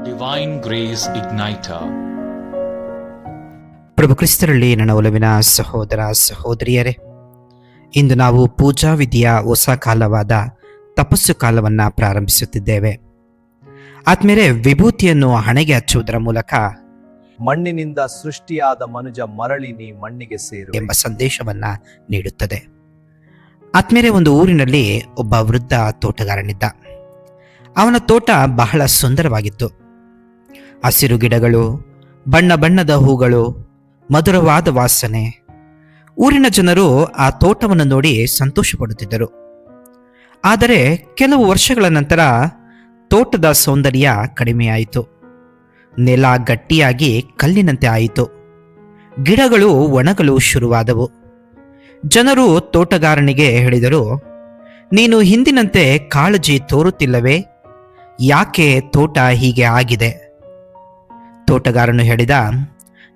Divine Grace Igniter. ಪ್ರಭು ಕ್ರಿಸ್ತರಲ್ಲಿ ನನ್ನ ಒಲವಿನ ಸಹೋದರ ಸಹೋದರಿಯರೇ, ಇಂದು ನಾವು ಪೂಜಾ ವಿಧಿಯ ಹೊಸ ಕಾಲವಾದ ತಪಸ್ಸು ಕಾಲವನ್ನು ಪ್ರಾರಂಭಿಸುತ್ತಿದ್ದೇವೆ. ಆದ್ಮೇಲೆ ವಿಭೂತಿಯನ್ನು ಹಣೆಗೆ ಹಚ್ಚುವುದರ ಮೂಲಕ ಮಣ್ಣಿನಿಂದ ಸೃಷ್ಟಿಯಾದ ಮನುಜ ಮರಳಿ ನೀ ಮಣ್ಣಿಗೆ ಸೇರು ಎಂಬ ಸಂದೇಶವನ್ನ ನೀಡುತ್ತದೆ. ಆದ್ಮೇಲೆ ಒಂದು ಊರಿನಲ್ಲಿ ಒಬ್ಬ ವೃದ್ಧ ತೋಟಗಾರನಿದ್ದ. ಅವನ ತೋಟ ಬಹಳ ಸುಂದರವಾಗಿತ್ತು. ಹಸಿರು ಗಿಡಗಳು, ಬಣ್ಣ ಬಣ್ಣದ ಹೂಗಳು, ಮಧುರವಾದ ವಾಸನೆ. ಊರಿನ ಜನರು ಆ ತೋಟವನ್ನು ನೋಡಿ ಸಂತೋಷ ಪಡುತ್ತಿದ್ದರು. ಆದರೆ ಕೆಲವು ವರ್ಷಗಳ ನಂತರ ತೋಟದ ಸೌಂದರ್ಯ ಕಡಿಮೆಯಾಯಿತು. ನೆಲ ಗಟ್ಟಿಯಾಗಿ ಕಲ್ಲಿನಂತೆ ಆಯಿತು. ಗಿಡಗಳು ಒಣಗಲು ಶುರುವಾದವು. ಜನರು ತೋಟಗಾರನಿಗೆ ಹೇಳಿದರು, ನೀನು ಹಿಂದಿನಂತೆ ಕಾಳಜಿ ತೋರುತ್ತಿಲ್ಲವೇ? ಯಾಕೆ ತೋಟ ಹೀಗೆ ಆಗಿದೆ? ತೋಟಗಾರನು ಹೇಳಿದ,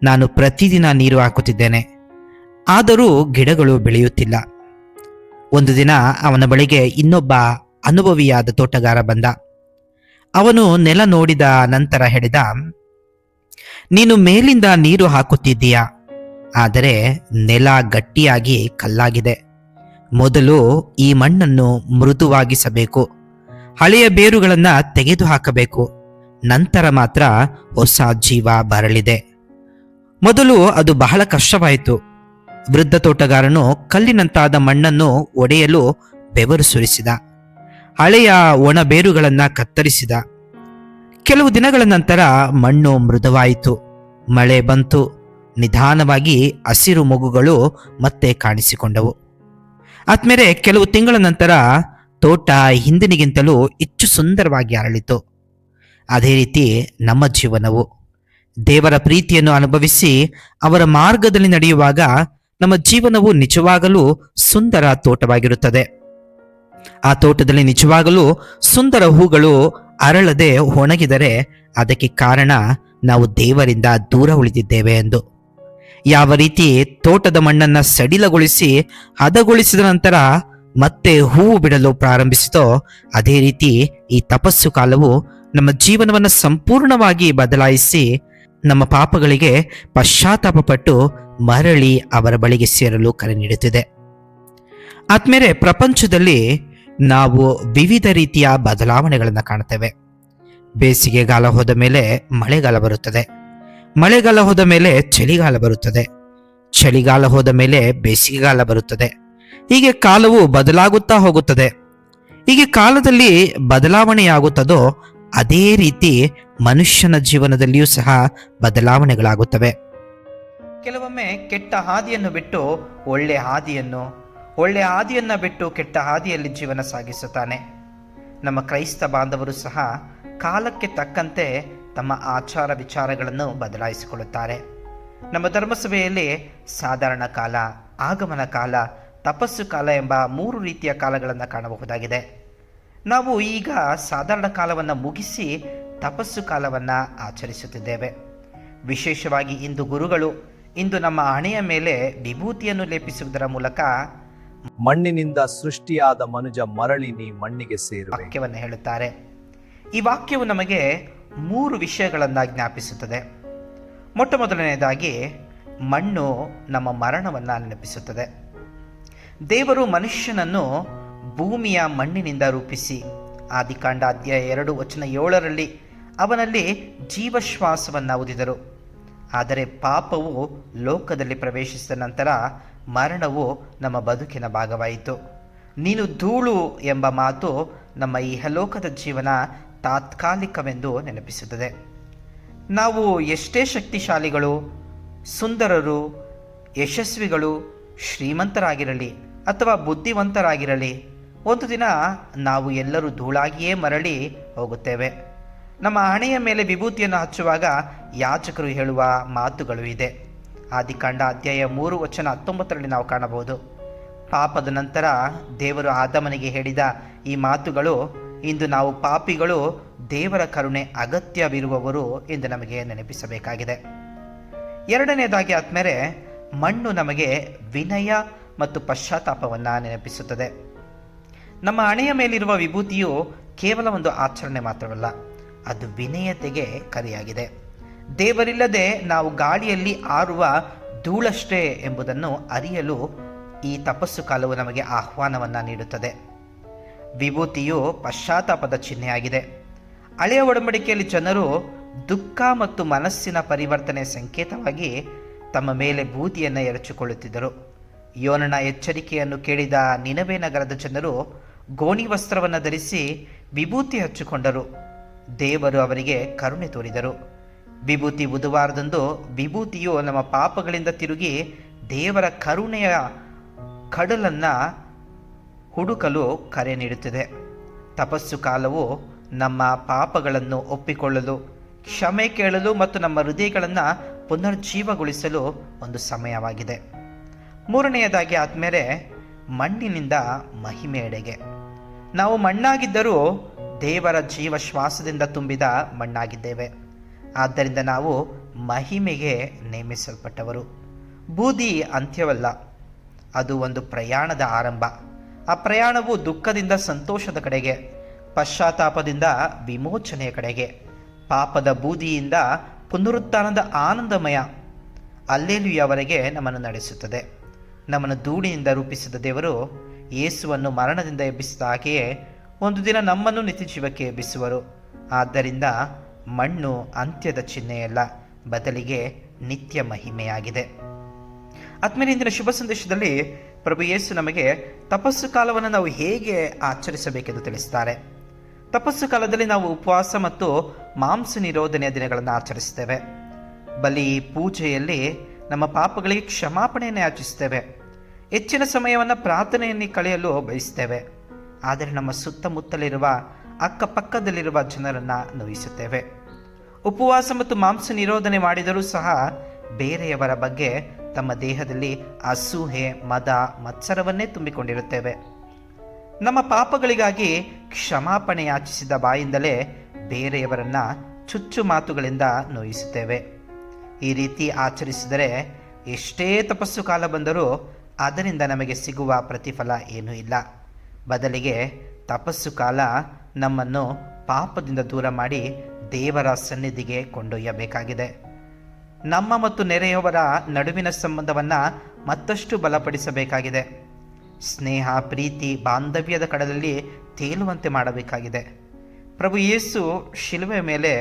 ನಾನು ಪ್ರತಿದಿನ ನೀರು ಹಾಕುತ್ತಿದ್ದೇನೆ, ಆದರೂ ಗಿಡಗಳು ಬೆಳೆಯುತ್ತಿಲ್ಲ. ಒಂದು ದಿನ ಅವನ ಬಳಿಗೆ ಇನ್ನೊಬ್ಬ ಅನುಭವಿಯಾದ ತೋಟಗಾರ ಬಂದ. ಅವನು ನೆಲ ನೋಡಿದ ನಂತರ ಹೇಳಿದ, ನೀನು ಮೇಲಿಂದ ನೀರು ಹಾಕುತ್ತಿದ್ದೀಯಾ, ಆದರೆ ನೆಲ ಗಟ್ಟಿಯಾಗಿ ಕಲ್ಲಾಗಿದೆ. ಮೊದಲು ಈ ಮಣ್ಣನ್ನು ಮೃದುವಾಗಿಸಬೇಕು, ಹಳೆಯ ಬೇರುಗಳನ್ನು ತೆಗೆದು ಹಾಕಬೇಕು, ನಂತರ ಮಾತ್ರ ಹೊಸ ಜೀವ ಬರಲಿದೆ. ಮೊದಲು ಅದು ಬಹಳ ಕಷ್ಟವಾಯಿತು. ವೃದ್ಧ ತೋಟಗಾರನು ಕಲ್ಲಿನಂತಾದ ಮಣ್ಣನ್ನು ಒಡೆಯಲು ಬೆವರು ಸುರಿಸಿದ. ಹಳೆಯ ಒಣ ಬೇರುಗಳನ್ನು ಕತ್ತರಿಸಿದ. ಕೆಲವು ದಿನಗಳ ನಂತರ ಮಣ್ಣು ಮೃದುವಾಯಿತು. ಮಳೆ ಬಂತು. ನಿಧಾನವಾಗಿ ಹಸಿರು ಮೊಗ್ಗುಗಳು ಮತ್ತೆ ಕಾಣಿಸಿಕೊಂಡವು. ಆದ್ಮೇಲೆ ಕೆಲವು ತಿಂಗಳ ನಂತರ ತೋಟ ಹಿಂದಿನಿಗಿಂತಲೂ ಹೆಚ್ಚು ಸುಂದರವಾಗಿ ಅರಳಿತು. ಅದೇ ರೀತಿ ನಮ್ಮ ಜೀವನವು ದೇವರ ಪ್ರೀತಿಯನ್ನು ಅನುಭವಿಸಿ ಅವರ ಮಾರ್ಗದಲ್ಲಿ ನಡೆಯುವಾಗ ನಮ್ಮ ಜೀವನವು ನಿಜವಾಗಲೂ ಸುಂದರ ತೋಟವಾಗಿರುತ್ತದೆ. ಆ ತೋಟದಲ್ಲಿ ನಿಜವಾಗಲೂ ಸುಂದರ ಹೂಗಳು ಅರಳದೆ ಒಣಗಿದರೆ ಅದಕ್ಕೆ ಕಾರಣ ನಾವು ದೇವರಿಂದ ದೂರ ಉಳಿದಿದ್ದೇವೆ ಎಂದು. ಯಾವ ರೀತಿ ತೋಟದ ಮಣ್ಣನ್ನು ಸಡಿಲಗೊಳಿಸಿ ಹದಗೊಳಿಸಿದ ನಂತರ ಮತ್ತೆ ಹೂವು ಬಿಡಲು ಪ್ರಾರಂಭಿಸಿತೋ, ಅದೇ ರೀತಿ ಈ ತಪಸ್ಸು ಕಾಲವು ನಮ್ಮ ಜೀವನವನ್ನು ಸಂಪೂರ್ಣವಾಗಿ ಬದಲಾಯಿಸಿ ನಮ್ಮ ಪಾಪಗಳಿಗೆ ಪಶ್ಚಾತ್ತಾಪಪಟ್ಟು ಮರಳಿ ಅವರ ಬಳಿಗೆ ಸೇರಲು ಕರೆ ನೀಡುತ್ತಿದೆ. ಆದ್ಮೇಲೆ ಪ್ರಪಂಚದಲ್ಲಿ ನಾವು ವಿವಿಧ ರೀತಿಯ ಬದಲಾವಣೆಗಳನ್ನು ಕಾಣ್ತೇವೆ. ಬೇಸಿಗೆಗಾಲ ಹೋದ ಮೇಲೆ ಮಳೆಗಾಲ ಬರುತ್ತದೆ. ಮಳೆಗಾಲ ಹೋದ ಮೇಲೆ ಚಳಿಗಾಲ ಬರುತ್ತದೆ. ಚಳಿಗಾಲ ಹೋದ ಮೇಲೆ ಬೇಸಿಗೆಗಾಲ ಬರುತ್ತದೆ. ಹೀಗೆ ಕಾಲವು ಬದಲಾಗುತ್ತಾ ಹೋಗುತ್ತದೆ. ಹೀಗೆ ಕಾಲದಲ್ಲಿ ಬದಲಾವಣೆಯಾಗುತ್ತದೋ ಅದೇ ರೀತಿ ಮನುಷ್ಯನ ಜೀವನದಲ್ಲಿಯೂ ಸಹ ಬದಲಾವಣೆಗಳಾಗುತ್ತವೆ. ಕೆಲವೊಮ್ಮೆ ಕೆಟ್ಟ ಹಾದಿಯನ್ನು ಬಿಟ್ಟು ಒಳ್ಳೆ ಹಾದಿಯನ್ನು, ಒಳ್ಳೆ ಹಾದಿಯನ್ನು ಬಿಟ್ಟು ಕೆಟ್ಟ ಹಾದಿಯಲ್ಲಿ ಜೀವನ ಸಾಗಿಸುತ್ತಾನೆ. ನಮ್ಮ ಕ್ರೈಸ್ತ ಬಾಂಧವರು ಸಹ ಕಾಲಕ್ಕೆ ತಕ್ಕಂತೆ ತಮ್ಮ ಆಚಾರ ವಿಚಾರಗಳನ್ನು ಬದಲಾಯಿಸಿಕೊಳ್ಳುತ್ತಾರೆ. ನಮ್ಮ ಧರ್ಮಸಭೆಯಲ್ಲಿ ಸಾಧಾರಣ ಕಾಲ, ಆಗಮನ ಕಾಲ, ತಪಸ್ಸು ಕಾಲ ಎಂಬ 3 ರೀತಿಯ ಕಾಲಗಳನ್ನು ಕಾಣಬಹುದಾಗಿದೆ. ನಾವು ಈಗ ಸಾಧಾರಣ ಕಾಲವನ್ನು ಮುಗಿಸಿ ತಪಸ್ಸು ಕಾಲವನ್ನು ಆಚರಿಸುತ್ತಿದ್ದೇವೆ. ವಿಶೇಷವಾಗಿ ಇಂದು ಗುರುಗಳು ಇಂದು ನಮ್ಮ ಹಣೆಯ ಮೇಲೆ ವಿಭೂತಿಯನ್ನು ಲೇಪಿಸುವುದರ ಮೂಲಕ ಮಣ್ಣಿನಿಂದ ಸೃಷ್ಟಿಯಾದ ಮನುಜ ಮರಳಿ ನೀ ಮಣ್ಣಿಗೆ ಸೇರು ವಾಕ್ಯವನ್ನು ಹೇಳುತ್ತಾರೆ. ಈ ವಾಕ್ಯವು ನಮಗೆ 3 ವಿಷಯಗಳನ್ನು ಜ್ಞಾಪಿಸುತ್ತದೆ. ಮೊಟ್ಟ ಮೊದಲನೆಯದಾಗಿ ಮಣ್ಣು ನಮ್ಮ ಮರಣವನ್ನು ನೆನಪಿಸುತ್ತದೆ. ದೇವರು ಮನುಷ್ಯನನ್ನು ಭೂಮಿಯ ಮಣ್ಣಿನಿಂದ ರೂಪಿಸಿ ಆದಿಕಾಂಡ ಅಧ್ಯಾಯ 2 ವಚನ 7ರಲ್ಲಿ ಅವನಲ್ಲಿ ಜೀವಶ್ವಾಸವನ್ನು ಊದಿದರು. ಆದರೆ ಪಾಪವು ಲೋಕದಲ್ಲಿ ಪ್ರವೇಶಿಸಿದ ನಂತರ ಮರಣವು ನಮ್ಮ ಬದುಕಿನ ಭಾಗವಾಯಿತು. ನೀನು ಧೂಳು ಎಂಬ ಮಾತು ನಮ್ಮ ಇಹಲೋಕದ ಜೀವನ ತಾತ್ಕಾಲಿಕವೆಂದು ನೆನಪಿಸುತ್ತದೆ. ನಾವು ಎಷ್ಟೇ ಶಕ್ತಿಶಾಲಿಗಳು, ಸುಂದರರು, ಯಶಸ್ವಿಗಳು, ಶ್ರೀಮಂತರಾಗಿರಲಿ ಅಥವಾ ಬುದ್ಧಿವಂತರಾಗಿರಲಿ, ಒಂದು ದಿನ ನಾವು ಎಲ್ಲರೂ ಧೂಳಾಗಿಯೇ ಮರಳಿ ಹೋಗುತ್ತೇವೆ. ನಮ್ಮ ಹಣೆಯ ಮೇಲೆ ವಿಭೂತಿಯನ್ನು ಹಚ್ಚುವಾಗ ಯಾಜಕರು ಹೇಳುವ ಮಾತುಗಳು ಇದೆ. ಆದಿಕಾಂಡ ಅಧ್ಯಾಯ 3 ವಚನ 19ರಲ್ಲಿ ನಾವು ಕಾಣಬಹುದು. ಪಾಪದ ನಂತರ ದೇವರು ಆದಮನಿಗೆ ಹೇಳಿದ ಈ ಮಾತುಗಳು ಇಂದು ನಾವು ಪಾಪಿಗಳು ದೇವರ ಕರುಣೆ ಅಗತ್ಯವಿರುವವರು ಎಂದು ನಮಗೆ ನೆನಪಿಸಬೇಕಾಗಿದೆ. ಎರಡನೇದಾಗಿ ಆದ್ಮೇಲೆ ಮಣ್ಣು ನಮಗೆ ವಿನಯ ಮತ್ತು ಪಶ್ಚಾತ್ತಾಪವನ್ನು ನೆನಪಿಸುತ್ತದೆ. ನಮ್ಮ ಹಣೆಯ ಮೇಲಿರುವ ವಿಭೂತಿಯು ಕೇವಲ ಒಂದು ಆಚರಣೆ ಮಾತ್ರವಲ್ಲ, ಅದು ವಿನಯತೆಗೆ ಕರೆಯಾಗಿದೆ. ದೇವರಿಲ್ಲದೆ ನಾವು ಗಾಳಿಯಲ್ಲಿ ಆರುವ ಧೂಳಷ್ಟೇ ಎಂಬುದನ್ನು ಅರಿಯಲು ಈ ತಪಸ್ಸು ಕಾಲವು ನಮಗೆ ಆಹ್ವಾನವನ್ನು ನೀಡುತ್ತದೆ. ವಿಭೂತಿಯು ಪಶ್ಚಾತ್ತಾಪದ ಚಿಹ್ನೆಯಾಗಿದೆ. ಹಳೆಯ ಒಡಂಬಡಿಕೆಯಲ್ಲಿ ಜನರು ದುಃಖ ಮತ್ತು ಮನಸ್ಸಿನ ಪರಿವರ್ತನೆ ಸಂಕೇತವಾಗಿ ತಮ್ಮ ಮೇಲೆ ಬೂದಿಯನ್ನು ಎರಚಿಕೊಳ್ಳುತ್ತಿದ್ದರು. ಯೋನನ ಎಚ್ಚರಿಕೆಯನ್ನು ಕೇಳಿದ ನಿನವೆ ನಗರದ ಜನರು ಗೋಣಿ ವಸ್ತ್ರವನ್ನು ಧರಿಸಿ ವಿಭೂತಿ ಹಚ್ಚಿಕೊಂಡರು. ದೇವರು ಅವರಿಗೆ ಕರುಣೆ ತೋರಿದರು. ವಿಭೂತಿ ಬುಧವಾರದಂದು ವಿಭೂತಿಯು ನಮ್ಮ ಪಾಪಗಳಿಂದ ತಿರುಗಿ ದೇವರ ಕರುಣೆಯ ಕಡಲನ್ನು ಹುಡುಕಲು ಕರೆ ನೀಡುತ್ತದೆ. ತಪಸ್ಸು ಕಾಲವು ನಮ್ಮ ಪಾಪಗಳನ್ನು ಒಪ್ಪಿಕೊಳ್ಳಲು, ಕ್ಷಮೆ ಕೇಳಲು ಮತ್ತು ನಮ್ಮ ಹೃದಯಗಳನ್ನು ಪುನರ್ಜೀವಗೊಳಿಸಲು ಒಂದು ಸಮಯವಾಗಿದೆ. ಮೂರನೆಯದಾಗಿ ಆದ್ಮೇಲೆ ಮಣ್ಣಿನಿಂದ ಮಹಿಮೆಯೆಡೆಗೆ. ನಾವು ಮಣ್ಣಾಗಿದ್ದರೂ ದೇವರ ಜೀವ ಶ್ವಾಸದಿಂದ ತುಂಬಿದ ಮಣ್ಣಾಗಿದ್ದೇವೆ. ಆದ್ದರಿಂದ ನಾವು ಮಹಿಮೆಗೆ ನೇಮಿಸಲ್ಪಟ್ಟವರು. ಬೂದಿ ಅಂತ್ಯವಲ್ಲ, ಅದು ಒಂದು ಪ್ರಯಾಣದ ಆರಂಭ. ಆ ಪ್ರಯಾಣವು ದುಃಖದಿಂದ ಸಂತೋಷದ ಕಡೆಗೆ, ಪಶ್ಚಾತ್ತಾಪದಿಂದ ವಿಮೋಚನೆಯ ಕಡೆಗೆ, ಪಾಪದ ಬೂದಿಯಿಂದ ಪುನರುತ್ಥಾನದ ಆನಂದಮಯ ಅಲ್ಲೇಲುಯವರೆಗೆ ನಮ್ಮನ್ನು ನಡೆಸುತ್ತದೆ. ನಮ್ಮನ್ನು ಧೂಳಿನಿಂದ ರೂಪಿಸಿದ ದೇವರು ಯೇಸುವನ್ನು ಮರಣದಿಂದ ಎಬ್ಬಿಸಿದ ಹಾಗೆಯೇ ಒಂದು ದಿನ ನಮ್ಮನ್ನು ನಿತ್ಯಜೀವಕ್ಕೆ ಎಬ್ಬಿಸುವರು. ಆದ್ದರಿಂದ ಮಣ್ಣು ಅಂತ್ಯದ ಚಿಹ್ನೆಯಲ್ಲ, ಬದಲಿಗೆ ನಿತ್ಯ ಮಹಿಮೆಯಾಗಿದೆ. ಆದ್ಮೇಲೆ ಇಂದಿನ ಶುಭ ಸಂದೇಶದಲ್ಲಿ ಪ್ರಭು ಯೇಸು ನಮಗೆ ತಪಸ್ಸು ಕಾಲವನ್ನು ನಾವು ಹೇಗೆ ಆಚರಿಸಬೇಕೆಂದು ತಿಳಿಸ್ತಾರೆ. ತಪಸ್ಸು ಕಾಲದಲ್ಲಿ ನಾವು ಉಪವಾಸ ಮತ್ತು ಮಾಂಸ ನಿರೋಧನೆಯ ದಿನಗಳನ್ನು ಆಚರಿಸ್ತೇವೆ. ಬಲಿ ಪೂಜೆಯಲ್ಲಿ ನಮ್ಮ ಪಾಪಗಳಿಗೆ ಕ್ಷಮಾಪಣೆಯನ್ನು ಯಾಚಿಸ್ತೇವೆ. ಹೆಚ್ಚಿನ ಸಮಯವನ್ನು ಪ್ರಾರ್ಥನೆಯಲ್ಲಿ ಕಳೆಯಲು ಬಯಸ್ತೇವೆ. ಆದರೆ ನಮ್ಮ ಸುತ್ತಮುತ್ತಲಿರುವ ಅಕ್ಕಪಕ್ಕದಲ್ಲಿರುವ ಜನರನ್ನು ನೋಯಿಸುತ್ತೇವೆ. ಉಪವಾಸ ಮತ್ತು ಮಾಂಸ ನಿರೋಧನೆ ಮಾಡಿದರೂ ಸಹ ಬೇರೆಯವರ ಬಗ್ಗೆ ತಮ್ಮ ದೇಹದಲ್ಲಿ ಅಸೂಹೆ, ಮದ, ಮತ್ಸರವನ್ನೇ ತುಂಬಿಕೊಂಡಿರುತ್ತೇವೆ. ನಮ್ಮ ಪಾಪಗಳಿಗಾಗಿ ಕ್ಷಮಾಪಣೆ ಯಾಚಿಸಿದ ಬಾಯಿಂದಲೇ ಬೇರೆಯವರನ್ನು ಚುಚ್ಚು ಮಾತುಗಳಿಂದ ನೋಯಿಸುತ್ತೇವೆ. ಈ ರೀತಿ ಆಚರಿಸಿದರೆ ಎಷ್ಟೇ ತಪಸ್ಸು ಕಾಲ ಬಂದರೂ ಅದರಿಂದ ನಮಗೆ ಸಿಗುವ ಪ್ರತಿಫಲ ಏನೂ ಇಲ್ಲ. ಬದಲಿಗೆ ತಪಸ್ಸು ಕಾಲ ನಮ್ಮನ್ನು ಪಾಪದಿಂದ ದೂರ ಮಾಡಿ ದೇವರ ಸನ್ನಿಧಿಗೆ ಕೊಂಡೊಯ್ಯಬೇಕಾಗಿದೆ. ನಮ್ಮ ಮತ್ತು ನೆರೆಯವರ ನಡುವಿನ ಸಂಬಂಧವನ್ನು ಮತ್ತಷ್ಟು ಬಲಪಡಿಸಬೇಕಾಗಿದೆ. ಸ್ನೇಹ, ಪ್ರೀತಿ, ಬಾಂಧವ್ಯದ ಕಡಲಲ್ಲಿ ತೇಲುವಂತೆ ಮಾಡಬೇಕಾಗಿದೆ. ಪ್ರಭು ಯೇಸು ಶಿಲುವೆ ಮೇಲೆ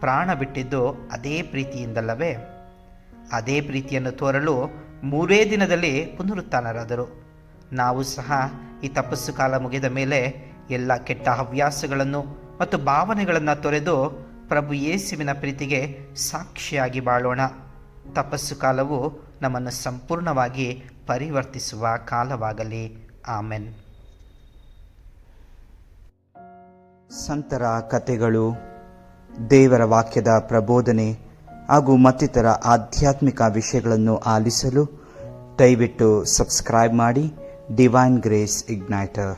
ಪ್ರಾಣ ಬಿಟ್ಟಿದ್ದು ಅದೇ ಪ್ರೀತಿಯಿಂದಲ್ಲವೇ? ಅದೇ ಪ್ರೀತಿಯನ್ನು ತೋರಲು 3 ದಿನದಲ್ಲಿ ಪುನರುತ್ಥಾನರಾದರು. ನಾವು ಸಹ ಈ ತಪಸ್ಸು ಕಾಲ ಮುಗಿದ ಮೇಲೆ ಎಲ್ಲ ಕೆಟ್ಟ ಹವ್ಯಾಸಗಳನ್ನು ಮತ್ತು ಭಾವನೆಗಳನ್ನು ತೊರೆದು ಪ್ರಭು ಯೇಸುವಿನ ಪ್ರೀತಿಗೆ ಸಾಕ್ಷಿಯಾಗಿ ಬಾಳೋಣ. ತಪಸ್ಸು ಕಾಲವು ನಮ್ಮನ್ನು ಸಂಪೂರ್ಣವಾಗಿ ಪರಿವರ್ತಿಸುವ ಕಾಲವಾಗಲಿ. ಆಮೆನ್. ಸಂತರ ಕಥೆಗಳು, ದೇವರ ವಾಕ್ಯದ ಪ್ರಬೋಧನೆ ಹಾಗೂ ಮತ್ತಿತರ ಆಧ್ಯಾತ್ಮಿಕ ವಿಷಯಗಳನ್ನು ಆಲಿಸಲು ದಯವಿಟ್ಟು ಸಬ್ಸ್ಕ್ರೈಬ್ ಮಾಡಿ ಡಿವೈನ್ ಗ್ರೇಸ್ ಇಗ್ನೈಟರ್.